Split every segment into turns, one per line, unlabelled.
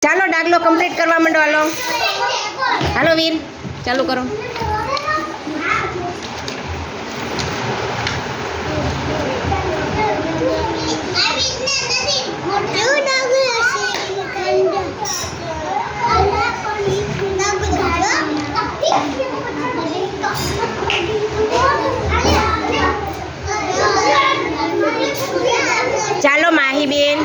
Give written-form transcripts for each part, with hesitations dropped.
ચાલો ડાગલો કમ્પ્લીટ કરવા માંડો. હાલો હાલો વીર, ચાલુ કરો. ચાલો માહીબેન.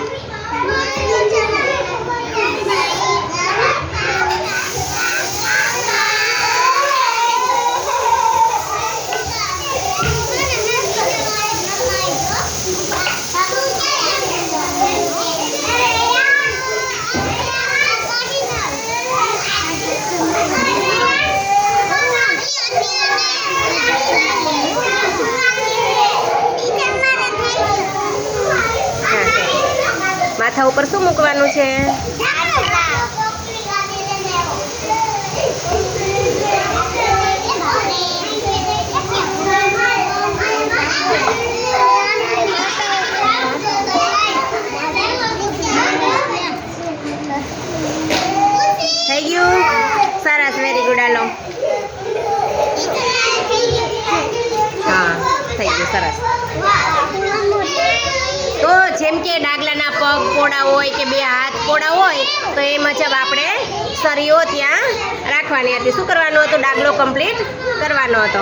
માથા ઉપર શું મૂકવાનું છે? થઈ ગયું? સરસ, વેરી ગુડ. હાલો. હા, થઈ ગયું, સરસ. તો જેમ કે ડાગલાના પગ પોડા હોય કે બે હાથ પોડા હોય તો એ મુજબ આપણે સરીઓ ત્યાં રાખવાની હતી. શું કરવાનું હતું? ડાગલો કમ્પ્લીટ કરવાનો હતો.